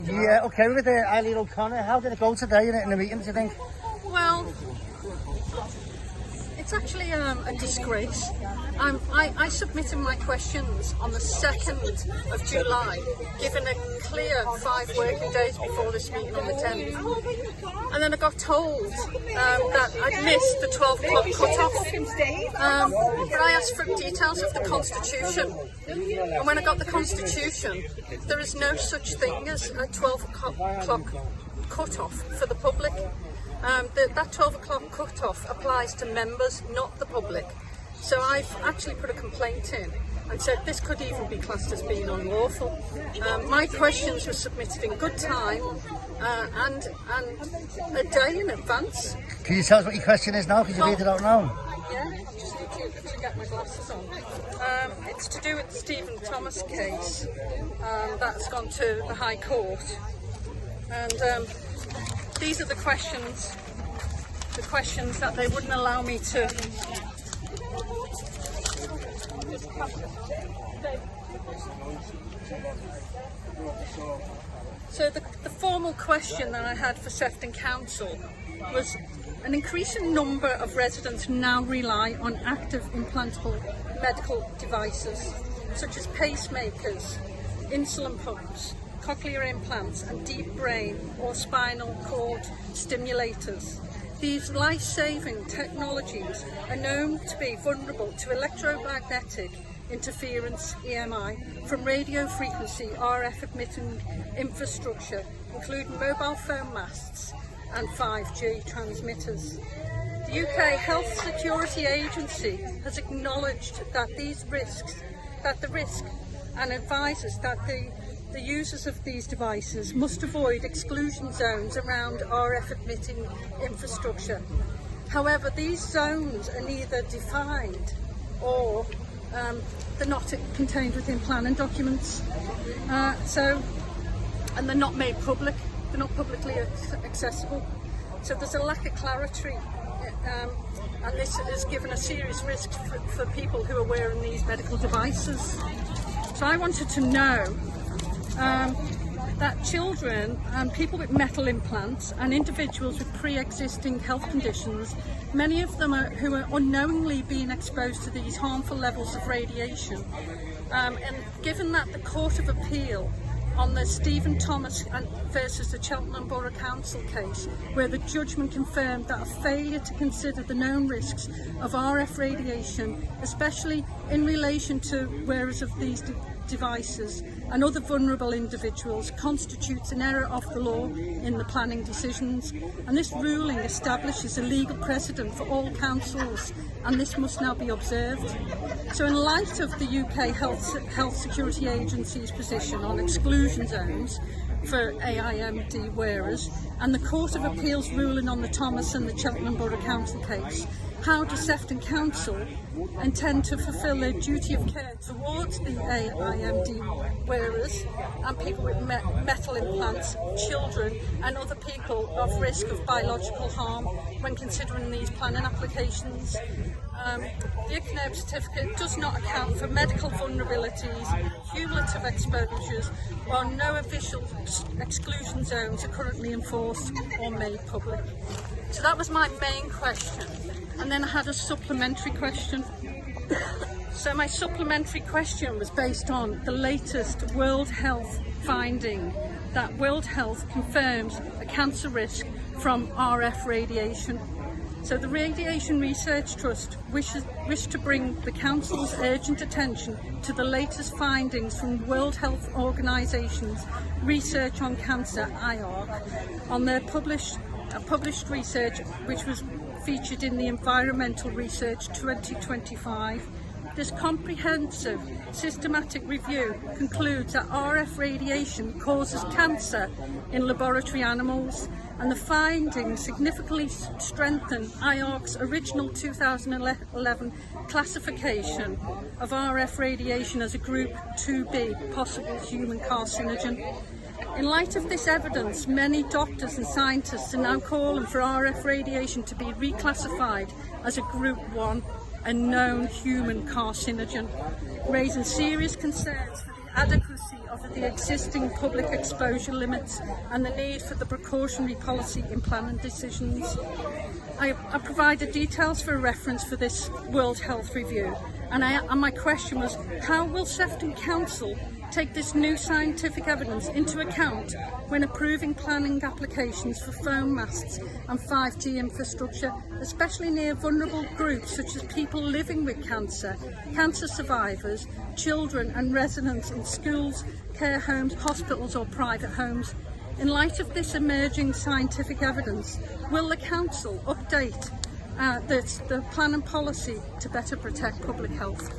Yeah, okay, with Eileen O'Connor. How did it go today in the meeting, do you think? Well, it's actually a disgrace. I submitted my questions on the 2nd of July, given a clear 5 working days before this meeting on the 10th. And then I got told that I'd missed the 12 o'clock cut-off. But I asked for details of the Constitution. And when I got the Constitution, there is no such thing as a 12 o'clock cut-off for the public. That 12 o'clock cut-off applies to members, not the public. So I've actually put a complaint in and said this could even be classed as being unlawful. My questions were submitted in good time and a day in advance. Can you tell us what your question is now? Because you read it out now. Yeah, just need to get my glasses on. It's to do with the Stephen Thomas case that's gone to the High Court. And these are the questions that they wouldn't allow me to. So the formal question that I had for Sefton Council was an increasing number of residents now rely on active implantable medical devices such as pacemakers, insulin pumps, cochlear implants and deep brain or spinal cord stimulators. These life-saving technologies are known to be vulnerable to electromagnetic interference (EMI) from radio frequency RF emitting infrastructure, including mobile phone masts and 5G transmitters. The UK Health Security Agency has acknowledged that the risk and advises that the users of these devices must avoid exclusion zones around RF emitting infrastructure. However, these zones are neither defined or they're not contained within planning documents. And they're not made public. They're not publicly accessible. So there's a lack of clarity, and this has given a serious risk for people who are wearing these medical devices. So I wanted to know that children and people with metal implants and individuals with pre-existing health conditions, many of them who are unknowingly being exposed to these harmful levels of radiation, and given that the Court of Appeal on the Stephen Thomas versus the Cheltenham Borough Council case, where the judgment confirmed that a failure to consider the known risks of RF radiation, especially in relation to wearers of these devices and other vulnerable individuals, constitutes an error of the law in the planning decisions, and this ruling establishes a legal precedent for all councils, and this must now be observed. So in light of the UK Health Security Agency's position on exclusion zones for AIMD wearers and the Court of Appeal's ruling on the Thomas and the Cheltenham Borough Council case, how does Sefton Council intend to fulfil their duty of care towards the AIMD wearers and people with metal implants, children and other people of risk of biological harm when considering these planning applications? The ICNEB certificate does not account for medical vulnerabilities, cumulative exposures, while no official exclusion zones are currently enforced or made public. So that was my main question. And then I had a supplementary question. So my supplementary question was based on the latest World Health finding that World Health confirms a cancer risk from RF radiation. So the Radiation Research Trust wish to bring the Council's urgent attention to the latest findings from World Health Organisation's Research on Cancer (IARC) on their published research, which was featured in the Environmental Research 2025. This comprehensive, systematic review concludes that RF radiation causes cancer in laboratory animals, and the findings significantly strengthen IARC's original 2011 classification of RF radiation as a Group 2B possible human carcinogen. In light of this evidence, many doctors and scientists are now calling for RF radiation to be reclassified as a Group 1, a known human carcinogen, raising serious concerns for the adequacy of of the existing public exposure limits and the need for the precautionary policy in planning decisions. I provided details for reference for this World Health Review, and my question was, how will Sefton Council take this new scientific evidence into account when approving planning applications for foam masts and 5G infrastructure, especially near vulnerable groups such as people living with cancer, cancer survivors, children and residents in schools, care homes, hospitals or private homes? In light of this emerging scientific evidence, will the Council update the plan and policy to better protect public health?